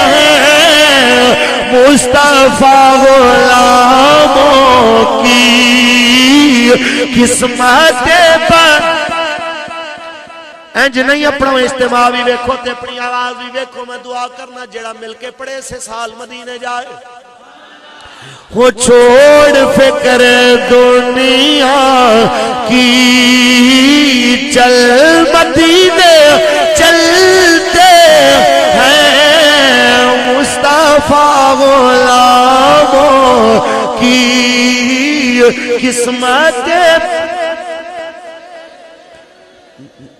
ہیں مصطفیٰ غلاموں کی قسمت پر انج نہیں اپنا اجتماع بھی ویکھو تے اپنی آواز بھی ویکھو میں دعا کرنا جڑا مل کے پڑے سے سال مدینے جائے وہ چھوڑ فکر دنیا کی چل مدینے چلتے ہیں مصطفیٰ غلاموں کی قسمت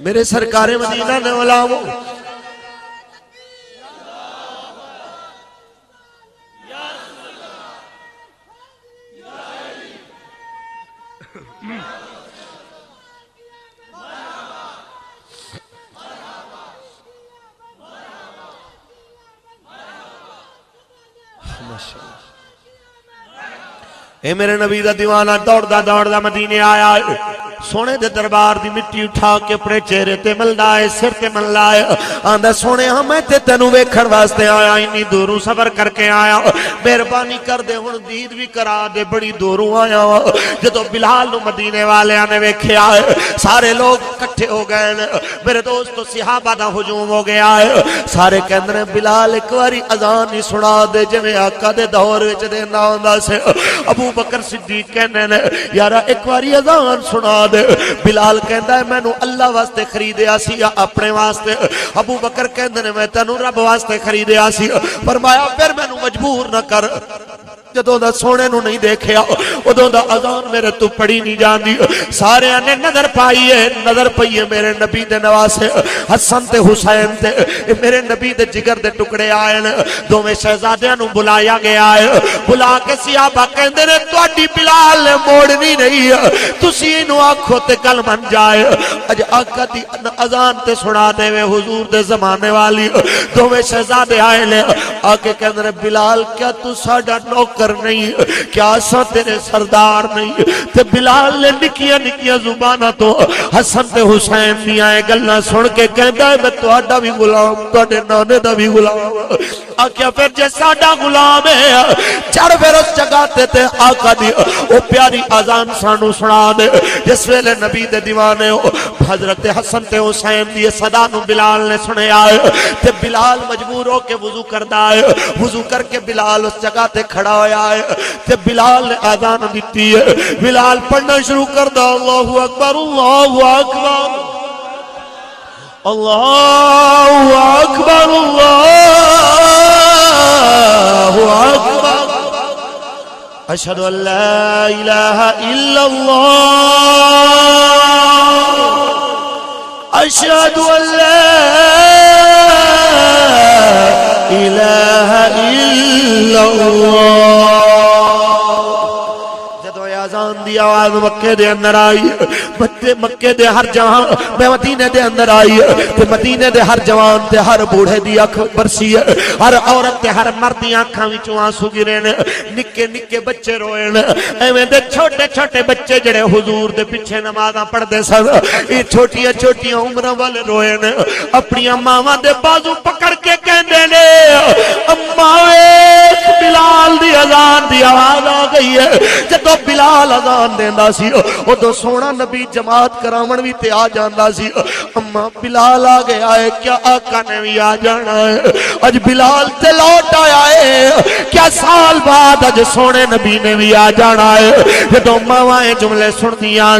میرے سرکار مدینہ نے غلاموں اے میرے نبی دا دیوانہ دوڑدا مدینے آیا سونے دے دربار دی مٹی اٹھا کے اپنے چہرے تے ملدا ہے سر تے ملدا ہے آندا سونے میں تے تینوں ویکھن واسطے آیا اتنی دوروں سفر کر کے آیا مہربانی کر دے ہن دید بھی کرا دے بڑی دوروں آیا جدوں بلال نو مدینے والیاں نے ویکھیا ہے سارے لوگ اکٹھے ہو گئے میرے دوستو صحابہ دا ہجوم ہو گیا ہے سارے کہندے بلال ایک واری اذان ہی سنا دے جویں آقا دے دور وچ دیندا ہوندا سی ابو ابو بکر صدیق کہنے نے یارا ایک باری اذان سنا دے. بلال کہندا ہے مینوں اللہ واسطے خریدیا سی یا اپنے واسطے؟ ابو بکر کہندے نے میں تینوں رب واسطے خریدیا سی. فرمایا پھر مینوں مجبور نہ کر. جدوں دا سونے نو نہیں دیکھیا ادوں دا اذان میرے تو پڑھی نہیں جاندی. سارے نے نظر پائی ہے، نظر پئی ہے میرے نبی دے نواسے حسن تے حسین تے میرے نبی دے جگر دے ٹکڑے آئے نے. دوویں شہزادیاں نو بلایا گیا ہے. بلا کے صحابہ کہندے نے تہاڈی بلال نے موڑنی نہیں ہے، تسی اینو آکھو تے کل من جائے. اج آقا دی اذان تے سنا دے وے حضور دے زمانے والی. دوویں شہزادے آئے نے آ کے کہندے نے بلال کیا تو ساڈا نوکر نہیں؟ کیا سا تیرے سردار نہیں؟ تے بلال نے نکیاں نکیاں زبانہ تو حسن تے حسین دی آئے گلنا سن کے کہندا ہے میں تہاڈا بھی غلام تہاڈے نانے دا بھی غلام. آکھیا پھر جے ساڈا غلام ہے چڑھ پھر اس جگہ تے آقا دی او پیاری اذان سانو سنا دے. جس ویلے نبی دے دیوانے حضرت حسن تے حسین دی صدا نو بلال نے سنیا ہے تے بلال مجبور ہو کے وضو کردا ہے. وضو کر کے بلال اس جگہ تے کھڑا ہویا ہے تے بلال نے اذان دیتی ہے. بلال پڑھنا شروع کردا اللہ اکبر اللہ اکبر اللہ اکبر اللہ اکبر اشہد ان لا الہ الا اللہ اشہد ان لا الہ الا اللہ. اذان دی آواز مکے دے اندر آئی، مکے دے ہر جوان میں مدینے دے اندر آئی تے مدینے دے ہر جوان تے ہر بوڑھے دی اکھ برسی ہے، ہر عورت تے ہر مرد دی آنکھاں وچوں آنسو گرے نے. نکے نکے بچے روئے نے ایویں دے چھوٹے چھوٹے بچے جڑے حضور دے پیچھے نمازاں پڑھدے سن یہ چھوٹیاں چھوٹیاں عمراں والے روئے نے. اپنی ماواں دے بازو پکڑ کے کہندے نے اماں ویکھ بلال دی اذان دی آواز آ گئی ہے. جدوں بلال اذان دیندا سی ادو سونا نبی جماعت کراون بھی تے آ جاندا سی. اما بلال آ گیا ہے کیا آقا نے بھی آ جانا ہے؟ اج بلال تے لوٹ آیا ہے کیا سال بعد اج سونے نبی نے بھی آ جانا ہے؟ جدوں ماواں جملے سندیاں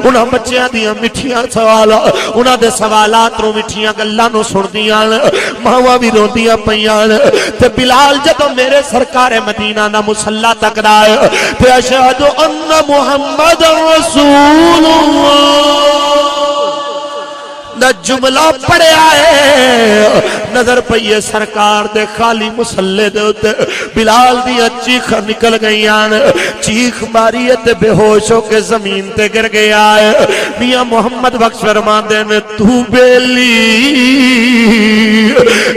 انہاں بچیاں دیاں میٹھیاں سوال انہاں دے سوالات نو میٹھیاں گلاں نو سندیاں ماواں بھی روندیاں پیاں تے بلال جدوں میرے سرکار مدینہ دا مصلی تکدا ہے تے اشہد ان محمد رسول اللہ دا جملہ پڑھیا ہے. نظر پئیے سرکار دے خالی مصلی دے اوتے بلال دی چیخاں نکل گئیاں. چیخ ماری تے بے ہوش ہو کے زمین تے گر گیا ہے. میاں محمد بخش فرماندے نے تو بیلی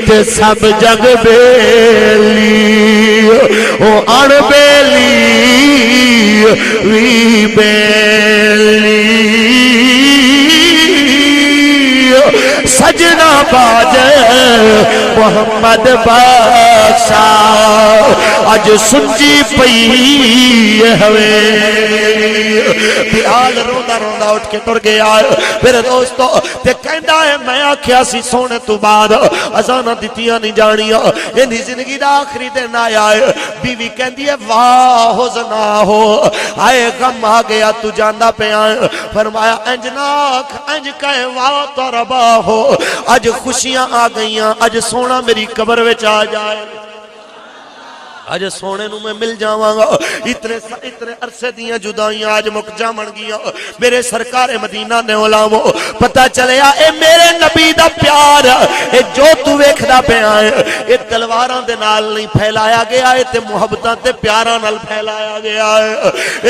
تے سب جگ بیلی او ان بیلی وی بیلی سجنا باجے محمد بخشا اج سنجی پئی ہوئے. بلال روندا روندا اٹھ کے ٹر گیا. میرے دوستو تے کہندا ہے میں آکھیا سی سونے تو بعد اذاناں دتیاں نہیں جانیاں اینی زندگی دا آخری دن آیا ہے. بیوی کہندی ہے واہ حزن ہو ہائے غم آ گیا تو جاندا پیا. فرمایا انج ناکھ انج کہے واہ تربا ہو اج خوشیاں آ گئیاں اج سونا میری قبر وچ آ جائے اج سونے نو میں مل جاواں گا. اتنے عرصے دیاں جدائیاں آج مک جاون گیاں. میرے سرکار مدینہ نے علماء پتہ چلیا اے میرے نبی دا پیار اے جو تو ویکھدا پیا ہے اے تلواراں دے نال نہیں پھیلایا گیا ہے تے محبتاں تے پیاراں نال پھیلایا گیا ہے.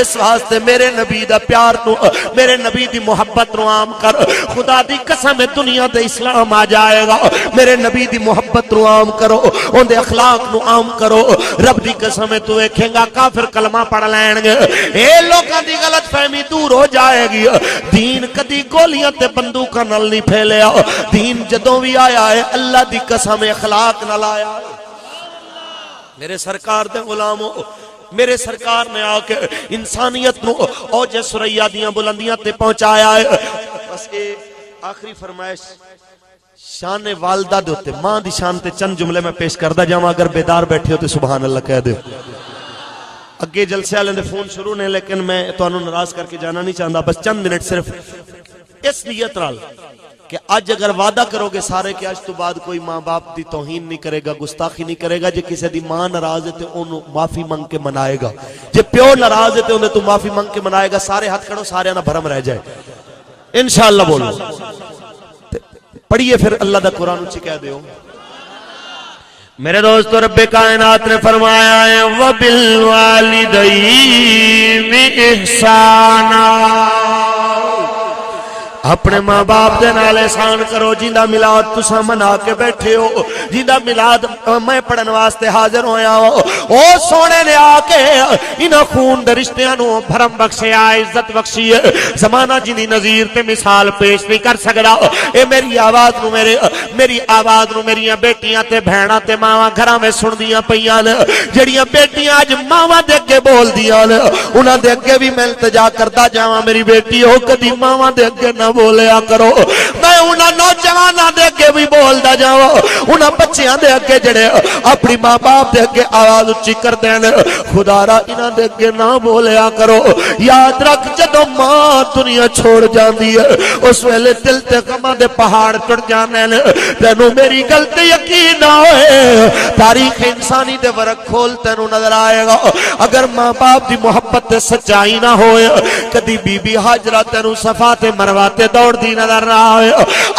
اس واسطے میرے نبی دا پیار تو میرے نبی دی محبت نو عام کر. خدا دی قسم دنیا تے اسلام آ جائے گا. میرے نبی دی محبت نو عام کرو اون دے اخلاق نو عام کرو. رب دی قسم تو ویکھیں گا کافر کلمہ پڑھ لین گے اے لوکاں دی غلط فہمی دور ہو جائے گی. دین کدی گولیاں تے بندوقاں نال نہیں پھیلیا. دین جدوں بھی آیا ہے اللہ دی قسم اخلاق نال آیا. میرے سرکار دے غلاموں میرے سرکار نے آ کے انسانیت نو اوج سریا دیاں بلندیاں تے پہنچایا ہے. بس اے آخری فرمائش شان والدہ دے ہوتے ماں دی شان تے چند جملے میں پیش کردہ جاؤں. اگر بیدار بیٹھے ہوتے سبحان اللہ کہہ دے. اگے جلسے والے دے فون شروع نے لیکن میں تانوں ناراض کر کے جانا نہیں چاہتا، بس چند منٹ صرف اس نیت نال کہ اج اگر وعدہ کرو گے سارے کہ اج تو بعد کوئی ماں باپ دی توہین نہیں کرے گا، گستاخی نہیں کرے گا، جے کسی دی ماں ناراض ہے تے اونوں معافی منگ کے منائے گا، جے پیو ناراض ہے تے اونوں تو معافی منگ کے منائے گا، سارے ہاتھ کھڑو، سارے نہ بھرم رہ جائے انشاءاللہ بولو پڑھیے پھر اللہ دا قرآن اچھی کہہ دیو۔ میرے دوستو رب کائنات نے فرمایا ہے وَبِالْوَالِدَيْنِ إِحْسَانًا، اپنے ماں باپ دے نال احسان کرو۔ جیندہ میلاد تساں منا کے بیٹھے ہو، جیندہ میلاد میں پڑھن واسطے حاضر ہویا ہو، او سونے نے آ کے انہاں خون دے رشتیاں نو بھرم بخشیا، عزت بخشی ہے، زمانہ جنی نظیر تے مثال پیش نہیں کر سکدا۔ اے میری آواز نو میریاں بیٹیاں تے بہناں تے ماواں گھراں میں سندیاں پیاں نے، جڑیاں بیٹیاں اج ماواں دے اگے بولدیاں نے، انہاں دے اگے بھی میں التجا کردا جاواں میری بیٹی ہو کدی ماواں دے اگے نہ بولیا کرو، میں انہاں نوجواناں دے اگے بھی بولدا جاواں، انہاں بچیاں دے اگے جڑے اپنی ماں باپ دے اگے آواز اچھی کر دین، خدا را انہاں دے اگے نہ بولیا کرو۔ یاد رکھ جدوں ماں دنیا چھوڑ جاندی ہے اس ویلے دل تے غماں دے پہاڑ ٹر جاندے نے، تینوں میری گل تے یقین نہ ہوئے تاریخ انسانی دے ورق کھول تینوں نظر آئے گا۔ اگر ماں باپ دی محبت تے سچائی نہ ہوئے کدی بی بی حاجرہ تینوں صفا تے مروہ تے دوڑ دی نظر نہ آئے،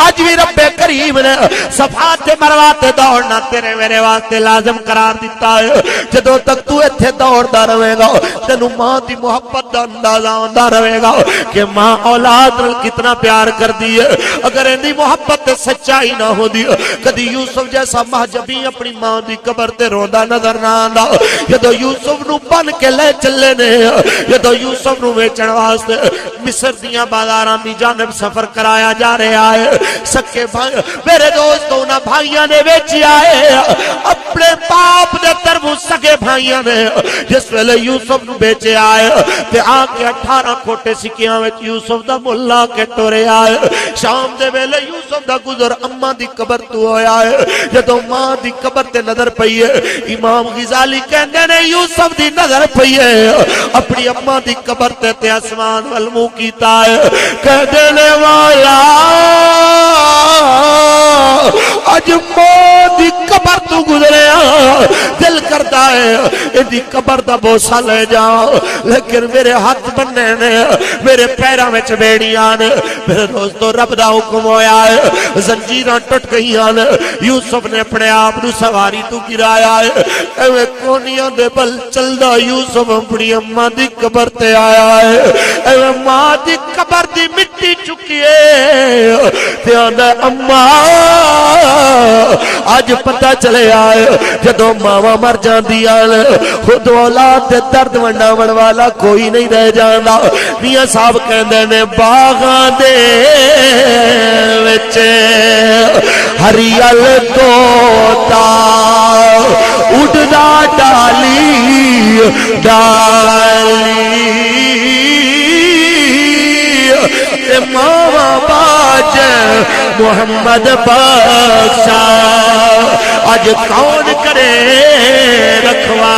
آج بھی رب کریم نے صفا تے مروہ تے دوڑنا تیرے میرے واسطے لازم قرار دیتا ہے۔ جدوں تک تو ایتھے دوڑدا رہے گا تینوں ماں دی محبت دا اندازہ ہوندا رہے گا کہ ماں اولاد نال کتنا پیار کردی ہے۔ اگر اندی محبت تے سچائی نہ ہوندی کدی یوسف جیسا مہجبی اپنی ماں دی قبر تے روندا نظر نہ آندا۔ جدوں یوسف نو بن کے لے چلے نے، جدوں یوسف نو ویچن واسطے مصر دیاں بازاراں دی جانب سفر کرایا جا رہا ہے، سکے بھائی میرے دوستو نہ بھائیاں نے ویچیا ہے اپنے باپ دے طرف سکے بھائیاں نے، جس ویلے یوسف نو بیچے آئے تے آ کے 18 کھوٹے سکیاں وچ یوسف دا ملا کے ٹورے آئے۔ شام دے ویلے یوسف دا گزر اماں دی قبر تو ہویا ہے، جدوں ماں دی قبر تے نظر پئی ہے امام غزالی کہندے نے یوسف دی نظر پئی ہے اپنی اماں دی قبر تے آسمان ول منہ کیتا ہے، کہندے نے والا اج ماں دی قبر تو گزریا دل کرتا ہے ایدی قبر دا بوسا لے جاؤ، لیکن میرے ہاتھ بننے نے، میرے پیراں وچ بیڑیاں نے۔ میرے دوستو رب دا حکم ہویا ہے، زنجیراں ٹوٹ گئیاں نے، یوسف نے اپنے آپ نو سواری تو گرایا ہے، ایویں کونیاں دے بل چلدا یوسف اپنی اماں دی قبر تے آیا ہے، ایویں ماں دی قبر دی مٹی چکیے تے آندا اماں آج پتہ چلے آئے جدوں ماواں مر جاندیاں نے خود اولاد دے درد ونڈاون والا کوئی نہیں رہ جاندا۔ میاں صاحب کہندے نے باغاں دے وچ ہریال توتا اڑدا ڈالی ڈالی ماں باج محمد بخشا آج کون کرے رکھوا۔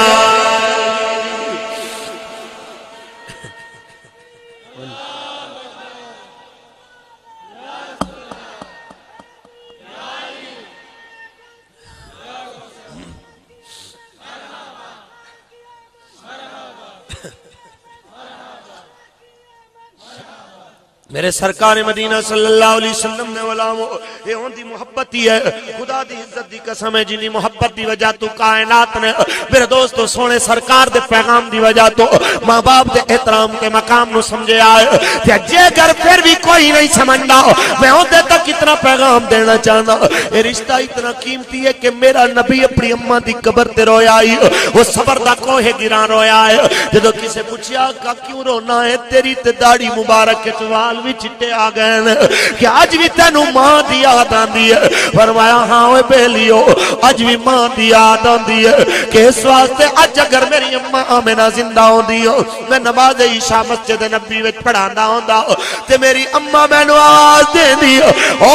میرے سرکار مدینہ صلی اللہ علیہ وسلم نے علامو یہ ہون دی محبت ہی ہے، خدا دی عزت دی قسم ہے جنی محبت دی وجہ تو کائنات نے میرے دوستو سونے سرکار دے پیغام دی وجہ تو ماں باپ دے احترام کے مقام نو سمجھے آئے کہ جے گر پھر بھی کوئی نہیں سمجھنا میں ہوں دے تک اتنا پیغام دینا چاہنا۔ یہ رشتہ اتنا قیمتی ہے کہ میرا نبی اپنی اماں دی قبر تے رویا آئی، وہ صبر دا کوہ گران رویا ہے، جدو کسے پوچھیا کہ کیوں رونا ہے تیری تے داڑھی مبارک کے چوال بھی چٹے آ گئے کہ آج بھی تینوں ماں دی یاد آندی ہے۔ فرمایا ہاں اوے بیلیو آج بھی ماں دی یاد آندی ہے کہ اس واسطے آج اگر میری اماں آمنہ زندہ ہوندی ہو میں نماز عشاء مسجد نبی وچ پڑھاندا ہوندا تے میری اماں میں نو آواز دے دی او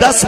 10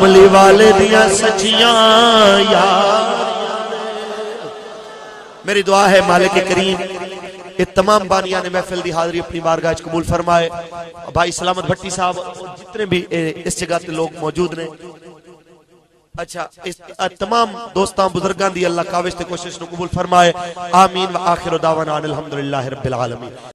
کملی والے دیاں سچیاں یار۔ میری دعا ہے مالک کریم یہ تمام بانیان محفل دی حاضری اپنی بارگاہ وچ قبول فرمائے۔ بھائی سلامت بھٹی صاحب جتنے بھی اس جگہ تے لوگ موجود نے، اچھا تمام دوستاں بزرگاں دی اللہ کاوش تے کوشش نو قبول فرمائے۔ آمین و آخر دعوانا الحمدللہ رب العالمین۔